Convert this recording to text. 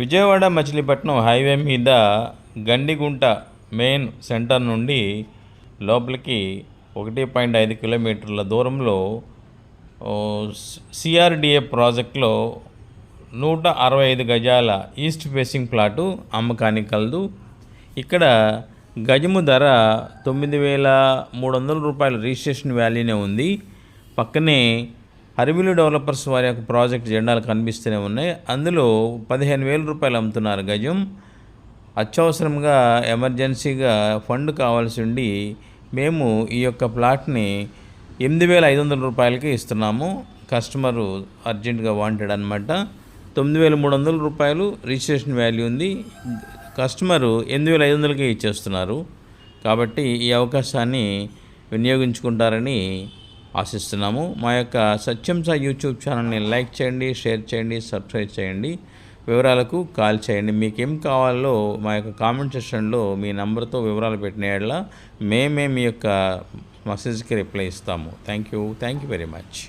Vijayawada Machilipatnam highway మీద Gandigunta main centre నుండి లోపలికి 1.5 కిలోమీటర్ల దూరంలో సిఆర్డిఏ ప్రాజెక్ట్లో 165 గజాల ఈస్ట్ ఫేసింగ్ ప్లాటు అమ్మకానికి కలదు. ఇక్కడ గజము ధర 9,300 రూపాయల రిజిస్ట్రేషన్ వాల్యూనే ఉంది. పక్కనే హరివిలు డెవలపర్స్ వారి యొక్క ప్రాజెక్ట్ జెండాలు కనిపిస్తూనే ఉన్నాయి. అందులో 15,000 రూపాయలు అమ్ముతున్నారు గజం. అత్యవసరంగా ఎమర్జెన్సీగా ఫండ్ కావాల్సి ఉండి మేము ఈ యొక్క ప్లాట్ని 8,500 రూపాయలకి ఇస్తున్నాము. కస్టమరు అర్జెంటుగా వాంటెడ్ అనమాట. 9,300 రూపాయలు రిజిస్ట్రేషన్ వాల్యూ ఉంది. కస్టమరు 8,500కే ఇచ్చేస్తున్నారు. కాబట్టి ఈ అవకాశాన్ని వినియోగించుకుంటారని ఆశిస్తున్నాము. మా యొక్క సత్యం సాయి యూట్యూబ్ ఛానల్ని లైక్ చేయండి, షేర్ చేయండి, సబ్స్క్రైబ్ చేయండి. వివరాలకు కాల్ చేయండి. మీకేం కావాలో మా యొక్క కామెంట్ సెక్షన్లో మీ నెంబర్తో వివరాలు పెట్టిన యెడల మేమే మీ యొక్క మెసేజ్కి రిప్లై ఇస్తాము. Thank you very much.